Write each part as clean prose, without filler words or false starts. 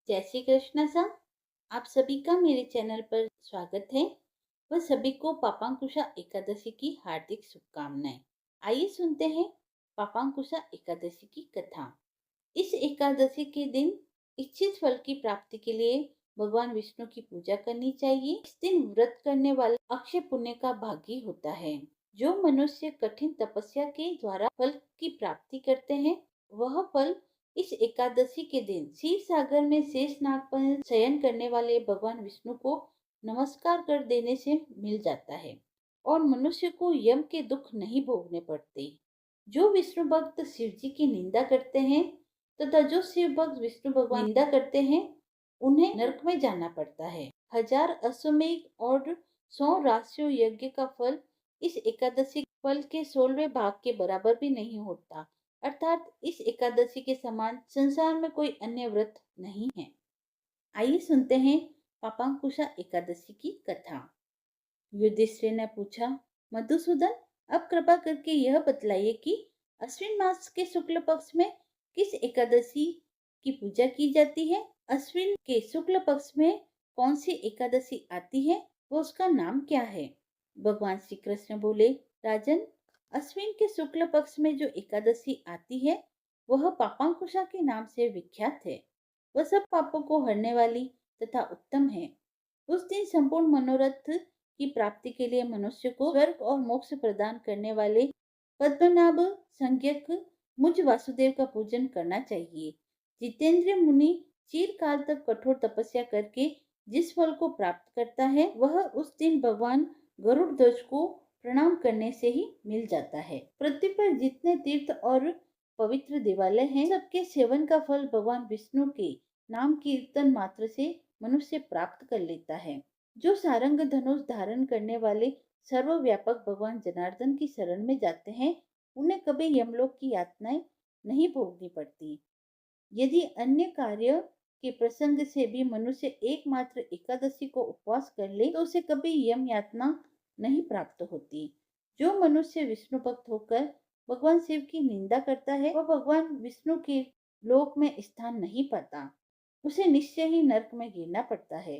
जय श्री कृष्ण सा। आप सभी का मेरे चैनल पर स्वागत है। वह सभी को पापांकुशा एकादशी की हार्दिक शुभकामनाएं। आइए सुनते हैं पापांकुशा एकादशी की कथा। इस एकादशी के दिन इच्छित फल की प्राप्ति के लिए भगवान विष्णु की पूजा करनी चाहिए। इस दिन व्रत करने वाला अक्षय पुण्य का भागी होता है। जो मनुष्य कठिन तपस्या के द्वारा फल की प्राप्ति करते हैं, वह फल इस एकादशी के दिन क्षीर सागर में शेष नाग पर शयन करने वाले भगवान विष्णु को नमस्कार कर देने से मिल जाता है और मनुष्य को यम के दुख नहीं भोगने पड़ते। जो विष्णु भक्त शिव जी की निंदा करते हैं तथा जो शिव भक्त विष्णु भगवान निंदा करते हैं, उन्हें नरक में जाना पड़ता है। 1000 अश्वमेध और 100 राशियों यज्ञ का फल इस एकादशी फल के 16वें भाग के बराबर भी नहीं होता। अर्थात इस एकादशी के समान संसार में कोई अन्य व्रत नहीं है। आइए सुनते हैं पापांकुशा एकादशी की कथा। युधिष्ठिर ने पूछा, मधुसूदन, अब कृपा करके यह बतलाइए कि अश्विन मास के शुक्ल पक्ष में किस एकादशी की पूजा की जाती है। अश्विन के शुक्ल पक्ष में कौन सी एकादशी आती है, वो उसका नाम क्या है। भगवान श्री कृष्ण बोले, राजन, अश्विन के शुक्ल पक्ष में जो एकादशी आती है, वह पापांकुशा के नाम से विख्यात है। वह सब पापों को हरने वाली तथा उत्तम है। उस दिन संपूर्ण मनोरथ की प्राप्ति के लिए मनुष्य को स्वर्ग और मोक्ष प्रदान करने वाले पद्मनाभ संज्ञक मुझ वासुदेव का पूजन करना चाहिए। जितेंद्र मुनि चिरकाल तक कठोर तपस्या करके जिस फल को प्राप्त करता है, वह उस दिन भगवान गरुड़ ध्वज को प्रणाम करने से ही मिल जाता है। पृथ्वी पर जितने तीर्थ और पवित्र देवालय हैं, सबके सेवन का फल भगवान विष्णु के नाम कीर्तन मात्र से मनुष्य प्राप्त कर लेता है। जो सारंग धनुष धारण करने वाले सर्वव्यापक भगवान जनार्दन की शरण में जाते हैं, उन्हें कभी यमलोक की यातनाएं नहीं भोगनी पड़ती। यदि अन्य कार्य के प्रसंग से भी मनुष्य एकमात्र एकादशी को उपवास कर ले, तो उसे कभी यम यातना नहीं प्राप्त होती। जो मनुष्य विष्णु भक्त होकर भगवान शिव की निंदा करता है, वह भगवान विष्णु के लोक में स्थान नहीं पाता। उसे निश्चय ही नरक में गिरना पड़ता है।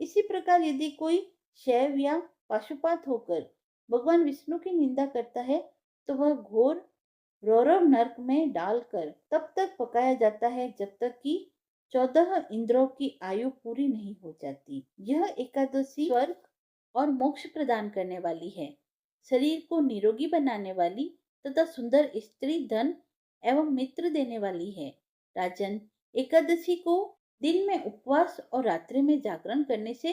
इसी प्रकार यदि कोई शैव या पाशुपात होकर भगवान विष्णु की निंदा करता है, तो वह घोर रौरव नरक में डालकर तब तक पकाया जाता है जब तक कि 14 इंद्रों की आयु पूरी नहीं हो जाती। यह एकादशी स्वर्ग और मोक्ष प्रदान करने वाली है, शरीर को निरोगी बनाने वाली तथा सुंदर स्त्री, धन एवं मित्र देने वाली है। राजन, एकादशी को दिन में उपवास और रात्रि में जागरण करने से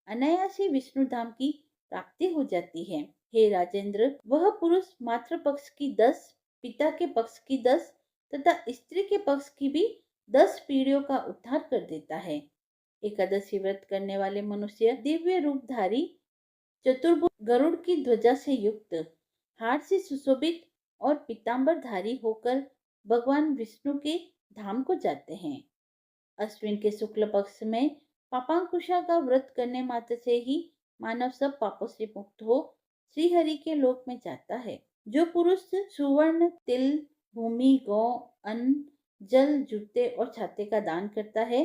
अनायास ही विष्णु धाम की प्राप्ति हो जाती है। हे राजेंद्र, वह पुरुष मातृ पक्ष की 10, पिता के पक्ष की 10 तथा स्त्री के पक्ष की भी 10 पीढ़ियों का उद्धार कर देता है। एकादशी व्रत करने वाले मनुष्य दिव्य रूपधारी चतुर्भुज गरुड़ की ध्वजा से युक्त, हार से सुशोभित और पीतांबरधारी होकर भगवान विष्णु के धाम को जाते हैं। अश्विन के शुक्ल पक्ष में पापांकुशा का व्रत करने मात्र से ही मानव सब पापों से मुक्त हो श्री हरि के लोक में जाता है। जो पुरुष सुवर्ण, तिल, भूमि, गौ, अन्न, जल, जूते और छाते का दान करता है,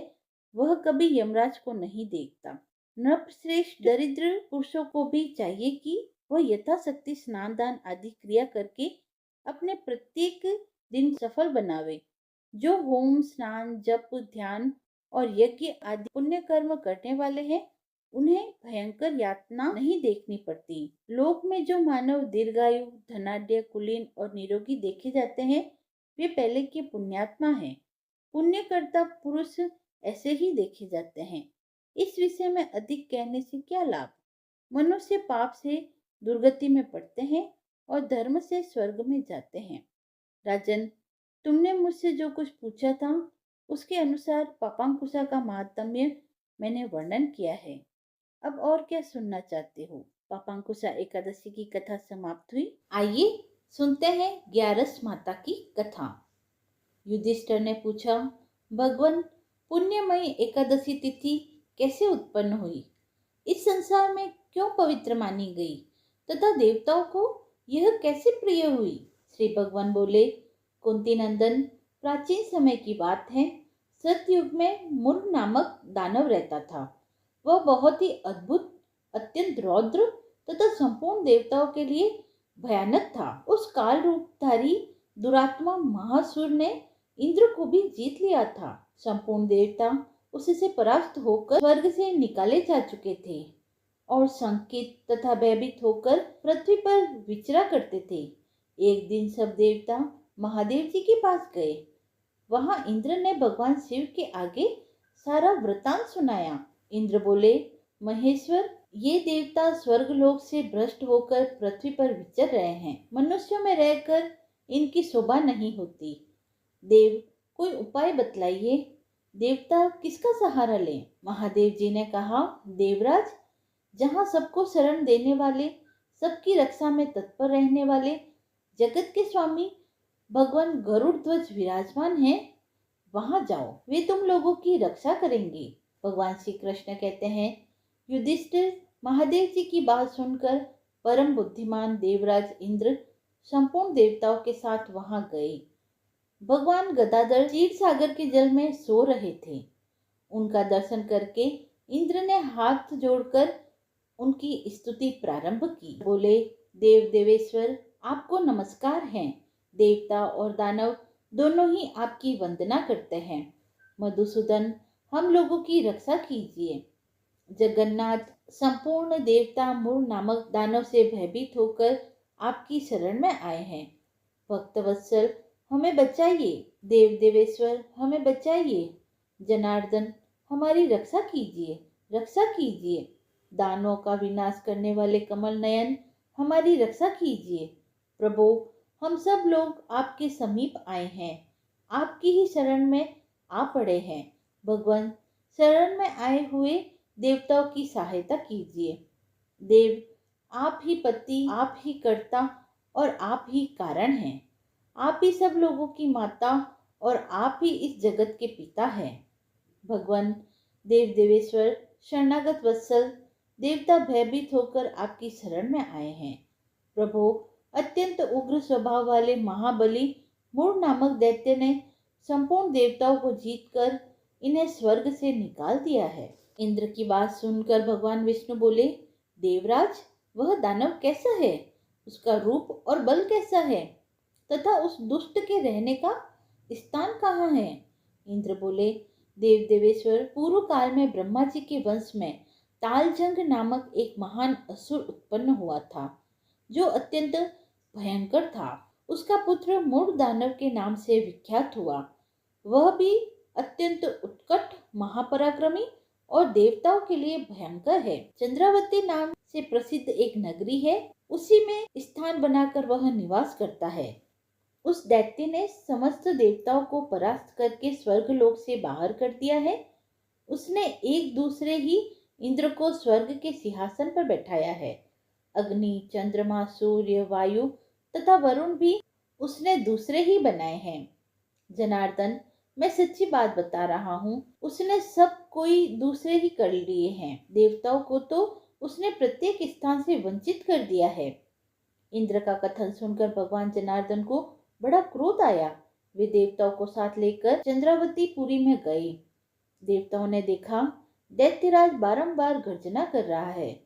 वह कभी यमराज को नहीं देखता। नृपश्रेष्ठ दरिद्र पुरुषों को भी चाहिए कि वह यथाशक्ति स्नान दान आदि क्रिया करके अपने प्रत्येक दिन सफल बनावे। जो होम, स्नान, जप, ध्यान और यज्ञ आदि पुण्य कर्म करने वाले हैं, उन्हें भयंकर यातना नहीं देखनी पड़ती। लोक में जो मानव दीर्घायु, धनाढ्य, कुलीन और निरोगी देखे जाते हैं, वे पहले के पुण्यात्मा हैं। पुण्यकर्ता पुरुष ऐसे ही देखे जाते हैं। इस विषय में अधिक कहने से क्या लाभ। मनुष्य पाप से दुर्गति में पड़ते हैं और धर्म से स्वर्ग में जाते हैं। राजन, तुमने मुझसे जो कुछ पूछा था, उसके अनुसार पापांकुशा का महात्म्य मैंने वर्णन किया है। अब और क्या सुनना चाहते हो। पापांकुशा एकादशी की कथा समाप्त हुई। आइए सुनते हैं ग्यारस माता की कथा। युधिष्ठिर ने पूछा, भगवान, पुण्यमयी एकादशी तिथि कैसे उत्पन्न हुई, इस संसार में क्यों पवित्र मानी गई तथा देवताओं को यह कैसे प्रिय हुई। श्री भगवान बोले, कुंती नंदन, प्राचीन समय की बात है। सतयुग में मुर नामक दानव रहता था। वह बहुत ही अद्भुत, अत्यंत रौद्र तथा संपूर्ण देवताओं के लिए भयानक था। उस काल रूपधारी दुरात्मा महासुर ने इंद्र को भी जीत लिया था। संपूर्ण देवता उससे परास्त होकर स्वर्ग से निकाले जा चुके थे और संकित तथा भयभीत होकर पृथ्वी पर विचरा करते थे। एक दिन सब देवता महादेव जी के पास गए। वहां इंद्र ने भगवान शिव के आगे सारा वृतांत सुनाया। इंद्र बोले, महेश्वर, ये देवता स्वर्ग लोक से भ्रष्ट होकर पृथ्वी पर विचर रहे हैं। मनुष्यों में रहकर इनकी शोभा नहीं होती। देव, कोई उपाय बतलाइए। देवता किसका सहारा लें? महादेव जी ने कहा, देवराज, जहाँ सबको शरण देने वाले, सबकी रक्षा में तत्पर रहने वाले जगत के स्वामी भगवान गरुड़ ध्वज विराजमान हैं, वहां जाओ, वे तुम लोगों की रक्षा करेंगे। भगवान श्री कृष्ण कहते हैं, युधिष्ठिर महादेव जी की बात सुनकर परम बुद्धिमान देवराज इंद्र संपूर्ण देवताओं के साथ वहां गए। भगवान गदाधर क्षीर सागर के जल में सो रहे थे। उनका दर्शन करके इंद्र ने हाथ जोड़कर उनकी स्तुति प्रारंभ की। बोले, देव देवेश्वर, आपको नमस्कार है। देवता और दानव दोनों ही आपकी वंदना करते हैं। मधुसूदन, हम लोगों की रक्षा कीजिए। जगन्नाथ, संपूर्ण देवता मूर नामक दानव से भयभीत होकर आपकी शरण में आए हैं। भक्तवत्सल, हमें बचाइए। देव देवेश्वर, हमें बचाइए। जनार्दन, हमारी रक्षा कीजिए, रक्षा कीजिए। दानों का विनाश करने वाले कमल नयन, हमारी रक्षा कीजिए। प्रभु, हम सब लोग आपके समीप आए हैं, आपकी ही शरण में आ पड़े हैं। भगवान, शरण में आए हुए देवताओं की सहायता कीजिए। देव, आप ही पति, आप ही कर्ता और आप ही कारण हैं। आप ही सब लोगों की माता और आप ही इस जगत के पिता हैं। भगवान, देव देवेश्वर, शरणागत वत्सल, देवता भयभीत होकर आपकी शरण में आए हैं। प्रभु, अत्यंत उग्र स्वभाव वाले महाबली मूर नामक दैत्य ने संपूर्ण देवताओं को जीतकर इन्हें स्वर्ग से निकाल दिया है। इंद्र की बात सुनकर भगवान विष्णु बोले, देवराज, वह दानव कैसा है? उसका रूप और बल कैसा है तथा उस दुष्ट के रहने का स्थान कहाँ है? इंद्र बोले, देव देवेश्वर, पूर्व काल में ब्रह्मा जी के वंश में तालजंग नामक एक महान असुर उत्पन्न हुआ था, जो अत्यंत भयंकर था। उसका पुत्र मूर दानव के नाम से विख्यात हुआ। वह भी अत्यंत उत्कट, महापराक्रमी और देवताओं के लिए भयंकर है। चंद्रावती नाम से प्रसिद्ध एक नगरी है, उसी में स्थान बनाकर वह निवास करता है। उस दैत्य ने समस्त देवताओं को परास्त करके स्वर्ग लोक से बाहर कर दिया है। उसने एक दूसरे ही इंद्र को स्वर्ग के सिंहासन पर बैठाया है। अग्नि, चंद्रमा, सूर्य, वायु तथा वरुण भी उसने दूसरे ही बनाए हैं। जनार्दन, मैं सच्ची बात बता रहा हूँ, उसने सब कोई दूसरे ही कर लिए हैं। देवताओं को तो उसने प्रत्येक स्थान से वंचित कर दिया है। इंद्र का कथन सुनकर भगवान जनार्दन को बड़ा क्रोध आया। वे देवताओं को साथ लेकर चंद्रावती पुरी में गए। देवताओं ने देखा, दैत्यराज बारंबार गर्जना कर रहा है।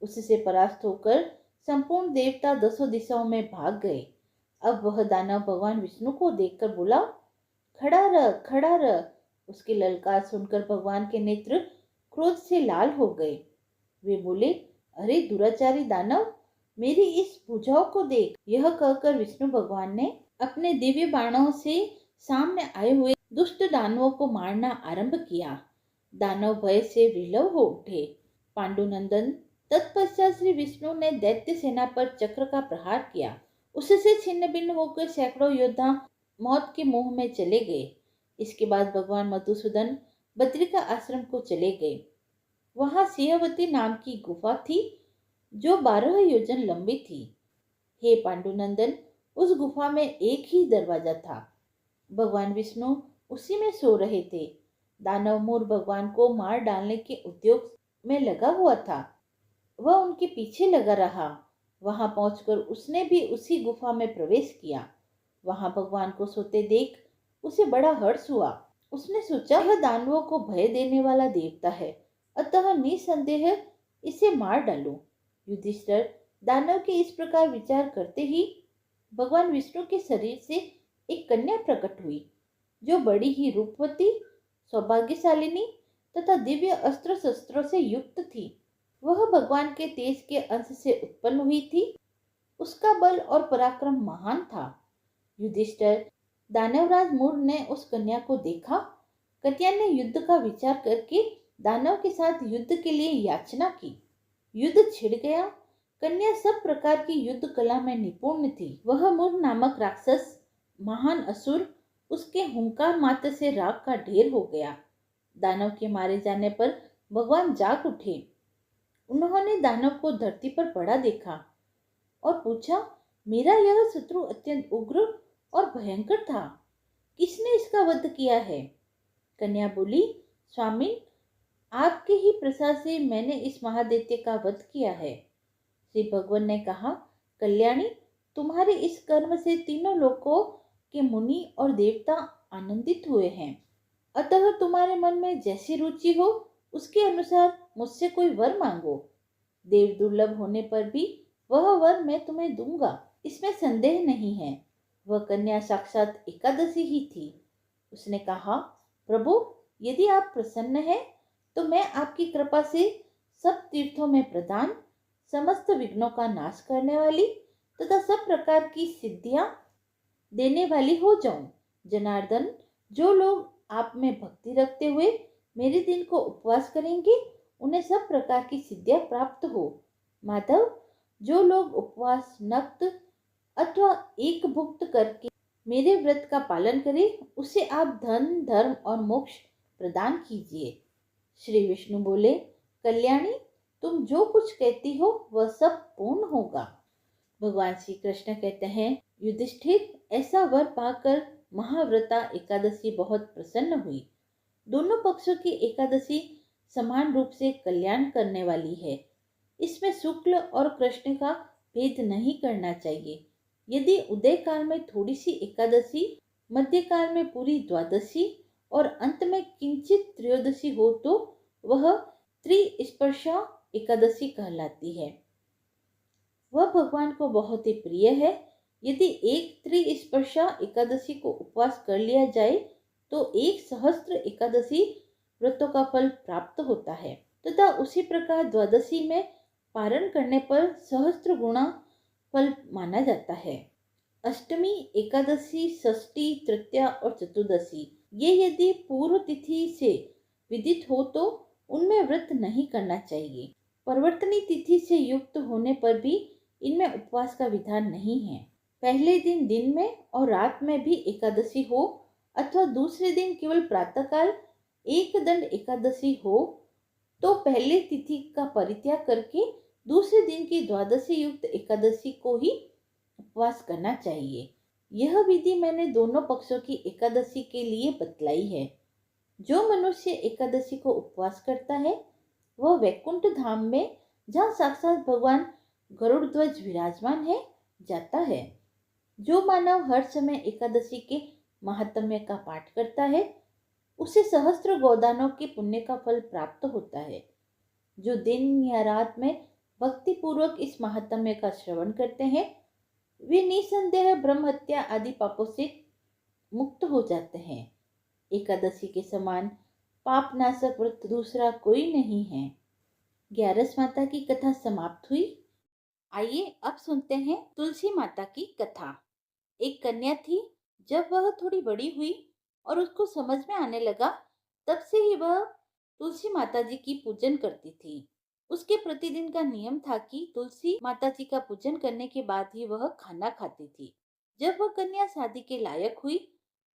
उससे परास्त होकर संपूर्ण देवता दसों दिशाओं में भाग गए। अब वह दानव भगवान विष्णु को देखकर बोला, खड़ा रह, खड़ा रह। उसकी ललकार सुनकर भगवान के नेत्र क्रोध से लाल हो गए। वे बोले, अरे दुराचारी दानव, मेरी इस भुजाओं को देख। यह कहकर विष्णु भगवान ने अपने दिव्य बाणों से सामने आए हुए दुष्ट दानवों को मारना आरंभ किया। दानव भय से विलव हो उठे। पांडुनंदन, तत्पश्चात श्री विष्णु ने दैत्य सेना पर चक्र का प्रहार किया। उससे छिन्न भिन्न होकर सैकड़ों योद्धा मौत के मुंह में चले गए। इसके बाद भगवान मधुसूदन बद्रिका आश्रम को चले गए। वहां सिंहवती नाम की गुफा थी, जो 12 योजन लंबी थी। हे पांडुनंदन, उस गुफा में एक ही दरवाजा था। भगवान विष्णु उसी में सो रहे थे। दानव मूर भगवान को मार डालने के उद्योग में लगा हुआ था। वह उनके पीछे लगा रहा। वहां पहुंचकर उसने भी उसी गुफा में प्रवेश किया। वहां भगवान को सोते देख उसे बड़ा हर्ष हुआ। उसने सोचा यह दानवों को भय देने वाला देवता है, अतः निसंदेह इसे मार डालूं। युधिष्ठिर दानव के इस प्रकार विचार करते ही भगवान विष्णु के शरीर से एक कन्या प्रकट हुई, जो बड़ी ही रूपवती, सौभाग्यशालिनी तथा दिव्य अस्त्र शस्त्रों से युक्त थी। वह भगवान के तेज के अंश से उत्पन्न हुई थी। उसका बल और पराक्रम महान था। युधिष्ठिर दानवराज मूर ने उस कन्या को देखा। कन्या ने युद्ध का विचार करके दानव के साथ युद्ध के लिए याचना की। युद्ध छिड़ गया। कन्या सब प्रकार की युद्ध कला में निपुण थी। वह मूर नामक राक्षस, महान असुर, उसके हुंकार मात्र से राख का ढेर हो गया। दानव के मारे जाने पर भगवान जाग उठे। उन्होंने दानव को धरती पर पड़ा देखा और पूछा, मेरा यह शत्रु अत्यंत उग्र और भयंकर था, किसने इसका वध किया है? कन्या बोली, स्वामी, आपके ही प्रसाद से मैंने इस महादैत्य का वध किया है। श्री भगवान ने कहा, कल्याणी, तुम्हारे इस कर्म से तीनों लोकों के मुनि और देवता आनंदित हुए हैं। अतः तुम्हारे मन में जैसी रुचि हो उसके अनुसार मुझसे कोई वर मांगो। देव दुर्लभ होने पर भी वह वर मैं तुम्हें दूंगा, इसमें संदेह नहीं है। वह कन्या साक्षात एकादशी ही थी। उसने कहा, प्रभु, यदि आप प्रसन्न हैं तो मैं आपकी कृपा से सब तीर्थों में प्रधान, समस्त विघ्नों का नाश करने वाली तथा सब प्रकार की सिद्धियां देने वाली हो जाऊं। जनार्दन, जो लोग आप में भक्ति रखते हुए मेरे दिन को उपवास करेंगे, उन्हें सब प्रकार की सिद्धियां प्राप्त हो। माधव, जो लोग उपवास, नक्त अथवा एक भुक्त करके मेरे व्रत का पालन करे, उसे आप धन, धर्म और मोक्ष प्रदान कीजिए। श्री विष्णु बोले, कल्याणी, तुम जो कुछ कहती हो वह सब पूर्ण होगा। भगवान श्री कृष्ण कहते हैं, युधिष्ठिर, ऐसा वर पाकर महाव्रता एकादशी बहुत प्रसन्न हुई। दोनों पक्षों की एकादशी समान रूप से कल्याण करने वाली है। इसमें शुक्ल और कृष्ण का भेद नहीं करना चाहिए। यदि उदय काल में थोड़ी सी एकादशी, मध्य काल में पूरी द्वादशी और अंत में किंचित त्रयोदशी हो तो वह त्रिस्पर्शा एकादशी कहलाती है। वह भगवान को बहुत ही प्रिय है। यदि एक त्रिस्पर्शा एकादशी को उपवास कर लिया जाए तो 1 सहस्त्र एकादशी व्रतों का फल प्राप्त होता है तथा उसी प्रकार द्वादशी में पारण करने पर सहस्त्र गुणा फल माना जाता है। अष्टमी, एकादशी, षष्ठी, तृतीया और चतुर्दशी ये यदि पूर्व तिथि से विदित हो तो उनमें व्रत नहीं करना चाहिए। परिवर्तनी तिथि से युक्त होने पर भी इनमें उपवास का विधान नहीं है। पहले दिन दिन में और रात में भी एकादशी हो अथवा दूसरे दिन केवल प्रातःकाल एक दंड एकादशी हो तो पहले तिथि का परित्याग करके दूसरे दिन की द्वादशी युक्त एकादशी को ही उपवास करना चाहिए। यह विधि मैंने दोनों पक्षों की एकादशी के लिए बतलाई है। जो मनुष्य एकादशी को उपवास करता है वह वैकुंठ धाम में, जहाँ साक्षात भगवान गरुड़ ध्वज विराजमान है, जाता है। जो मानव हर समय एकादशी के महात्म्य का पाठ करता है उसे सहस्त्र गोदानों के पुण्य का फल प्राप्त होता है। जो दिन या रात में भक्ति पूर्वक इस महात्म्य का श्रवण करते हैं वे निसंदेह ब्रह्म हत्या आदि पापों से मुक्त हो जाते हैं। एकादशी के समान पापनाशक व्रत दूसरा कोई नहीं है। 11 माता की कथा समाप्त हुई। आइए अब सुनते हैं तुलसी माता की कथा। एक कन्या थी। जब वह थोड़ी बड़ी हुई और उसको समझ में आने लगा, तब से ही वह तुलसी माता जी की पूजन करती थी। उसके प्रतिदिन का नियम था कि तुलसी माता जी का पूजन करने के बाद ही वह खाना खाती थी। जब वह कन्या शादी के लायक हुई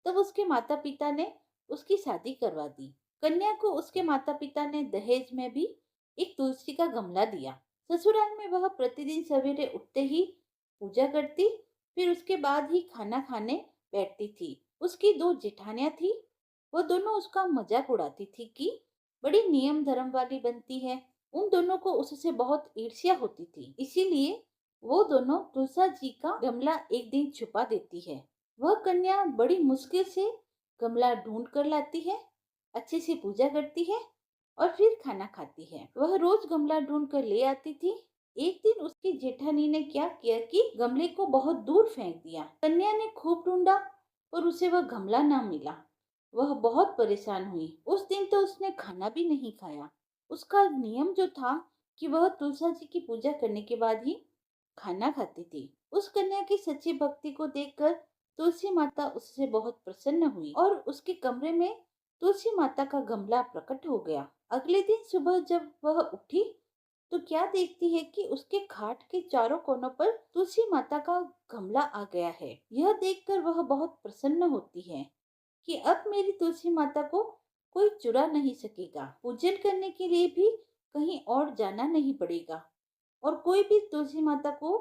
तब उसके माता पिता ने उसकी शादी करवा दी। कन्या को उसके माता पिता ने दहेज में भी एक तुलसी का गमला दिया। ससुराल में वह प्रतिदिन सवेरे उठते ही पूजा करती, फिर उसके बाद ही खाना खाने बैठती थी। उसकी 2 जेठानियां थी। वह दोनों उसका मजाक उड़ाती थी कि बड़ी नियम धर्म वाली बनती है। उन दोनों को उससे बहुत ईर्ष्या होती थी, इसीलिए वो दोनों तुलसा जी का गमला एक दिन छुपा देती है। वह कन्या बड़ी मुश्किल से गमला ढूंढ कर लाती है, अच्छे से पूजा करती है और फिर खाना खाती है। वह रोज गमला ढूंढ कर ले आती थी। एक दिन उसकी जेठानी ने क्या किया कि गमले को बहुत दूर फेंक दिया। कन्या ने खूब ढूंढा पर उसे वह गमला ना मिला। वह बहुत परेशान हुई। उस दिन तो उसने खाना भी नहीं खाया। उसका नियम जो था कि वह तुलसा जी की पूजा करने के बाद ही खाना खाती थी। उस कन्या की सच्ची भक्ति को देखकर तुलसी माता उससे बहुत प्रसन्न हुई और उसके कमरे में तुलसी माता का गमला प्रकट हो गया। अगले दिन सुबह जब वह उठी तो क्या देखती है कि उसके खाट के चारों कोनों पर तुलसी माता का गमला आ गया है। यह देखकर वह बहुत प्रसन्न होती है कि अब मेरी तुलसी माता को कोई चुरा नहीं सकेगा। पूजन करने के लिए भी कहीं और जाना नहीं पड़ेगा और कोई भी तुलसी माता को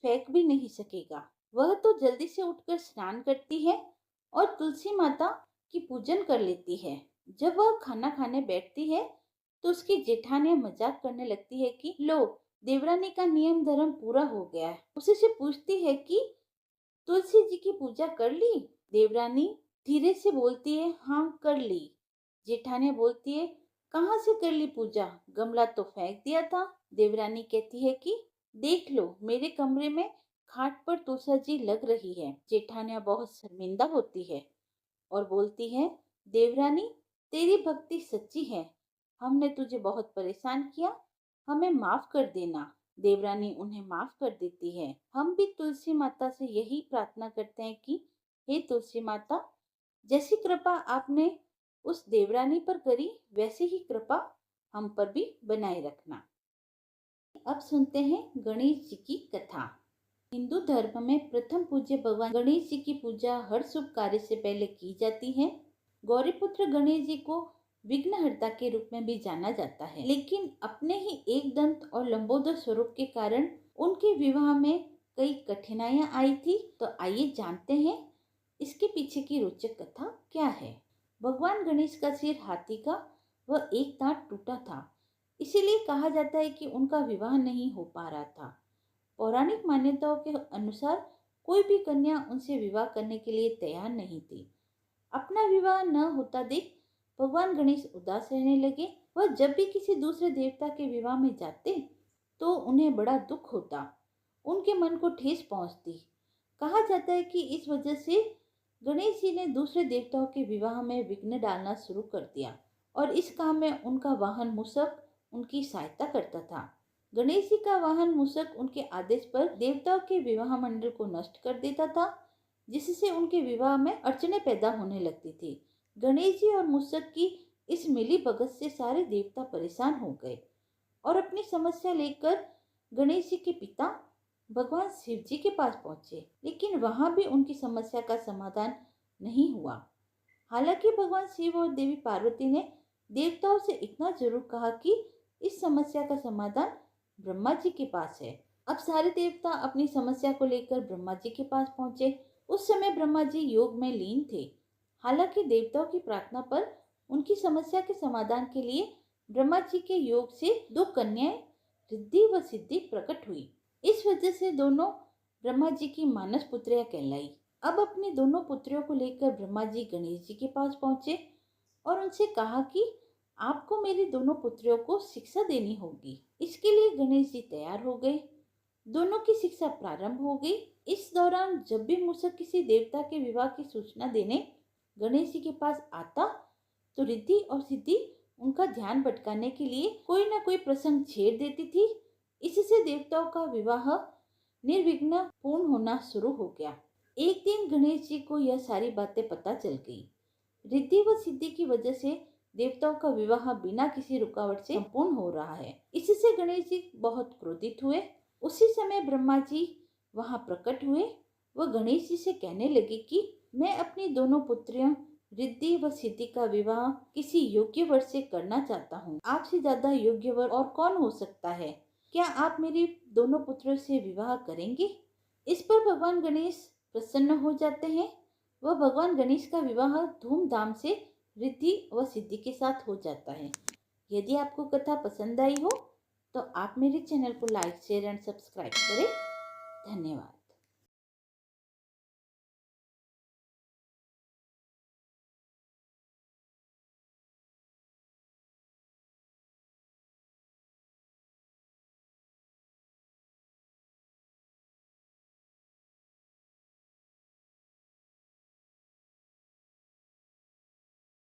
फेंक भी नहीं सकेगा। वह तो जल्दी से उठकर स्नान करती है और तुलसी माता की पूजन कर लेती है। जब वह खाना खाने बैठती है तो उसकी जेठानी मजाक करने लगती है कि लो, देवरानी का नियम धर्म पूरा हो गया है। उसी से पूछती है कि तुलसी जी की पूजा कर ली? देवरानी धीरे से बोलती है, हाँ कर ली। जेठानी बोलती है, कहाँ से कर ली पूजा? गमला तो फेंक दिया था। देवरानी कहती है कि देख लो, मेरे कमरे में खाट पर तुलसा जी लग रही है। जेठानिया बहुत शर्मिंदा होती है और बोलती है, देवरानी तेरी भक्ति सच्ची है। हमने तुझे बहुत परेशान किया, हमें माफ कर देना। देवरानी उन्हें माफ कर देती है। हम भी तुलसी माता से यही प्रार्थना करते हैं कि हे तुलसी माता, जैसी कृपा आपने उस देवरानी पर करी वैसे ही कृपा हम पर भी बनाए रखना। अब सुनते हैं गणेश जी की कथा। हिंदू धर्म में प्रथम पूज्य भगवान गणेश जी की पूजा हर शुभ कार्य से पहले की जाती है। गौरीपुत्र गणेश जी को विघ्नहर्ता के रूप में भी जाना जाता है, लेकिन अपने ही एक दंत और लंबोदर स्वरूप के कारण उनके विवाह में कई कठिनाइयां आई थी। तो आइए जानते हैं इसके पीछे की रोचक कथा क्या है। भगवान गणेश का सिर हाथी का व एक दांत टूटा था, इसीलिए कहा जाता है कि उनका विवाह नहीं हो पा रहा था। पौराणिक मान्यताओं के अनुसार कोई भी कन्या उनसे विवाह करने के लिए तैयार नहीं थी। अपना विवाह न होता देख भगवान गणेश उदास रहने लगे। वह जब भी किसी दूसरे देवता के विवाह में जाते तो उन्हें बड़ा दुख होता, उनके मन को ठेस पहुंचती। कहा जाता है कि इस वजह से गणेश जी ने दूसरे देवताओं के विवाह में विघ्न डालना शुरू कर दिया और इस काम में उनका वाहन मूषक उनकी सहायता करता था। गणेश जी का वाहन मूषक उनके आदेश पर देवताओं के विवाह मंडल को नष्ट कर देता था, जिससे उनके विवाह में अड़चने पैदा होने लगती थी। गणेश जी और मूषक की इस मिली भगत से सारे देवता परेशान हो गए और अपनी समस्या लेकर गणेश जी के पिता भगवान शिव जी के पास पहुंचे, लेकिन वहां भी उनकी समस्या का समाधान नहीं हुआ। हालांकि भगवान शिव और देवी पार्वती ने देवताओं से इतना जरूर कहा कि इस समस्या का समाधान ब्रह्मा जी के पास है। अब सारे देवता अपनी समस्या को लेकर ब्रह्मा जी के पास पहुंचे। उस समय ब्रह्मा जी योग में लीन थे। हालांकि देवताओं की प्रार्थना पर उनकी समस्या के समाधान के लिए ब्रह्मा जी के योग से दो कन्याएं रिद्धि व सिद्धि प्रकट हुई। इस वजह से दोनों ब्रह्मा जी की मानस पुत्रियां कहलाई। अब अपनी दोनों पुत्रियों को लेकर ब्रह्मा जी गणेश जी के पास पहुंचे और उनसे कहा कि आपको मेरी दोनों पुत्रियों को शिक्षा देनी होगी। इसके लिए गणेश जी तैयार हो गए। दोनों की शिक्षा प्रारंभ हो गई। इस दौरान जब भी मूषक किसी देवता के विवाह की सूचना देने गणेश जी के पास आता तो रिद्धि और सिद्धि उनका ध्यान भटकाने के लिए कोई न कोई प्रसंग छेड़ देती थी। इससे देवताओं का विवाह निर्विघ्न पूर्ण होना शुरू हो गया। एक दिन गणेश जी को यह सारी बातें पता चल गई। रिद्धि व सिद्धि की वजह से देवताओं का विवाह बिना किसी रुकावट से संपूर्ण हो रहा है। इससे गणेश जी बहुत क्रोधित हुए। उसी समय ब्रह्मा जी वहां प्रकट हुए। वह गणेश जी से कहने लगे कि मैं अपनी दोनों पुत्रियों रिद्धि व सिद्धि का विवाह किसी योग्य वर से करना चाहता हूँ। आपसे ज्यादा योग्य वर और कौन हो सकता है? क्या आप मेरी दोनों पुत्रियों से विवाह करेंगे? इस पर भगवान गणेश प्रसन्न हो जाते हैं। वह भगवान गणेश का विवाह धूमधाम से रिद्धि व सिद्धि के साथ हो जाता है। यदि आपको कथा पसंद आई हो तो आप मेरे चैनल को लाइक शेयर एंड सब्सक्राइब करें। धन्यवाद।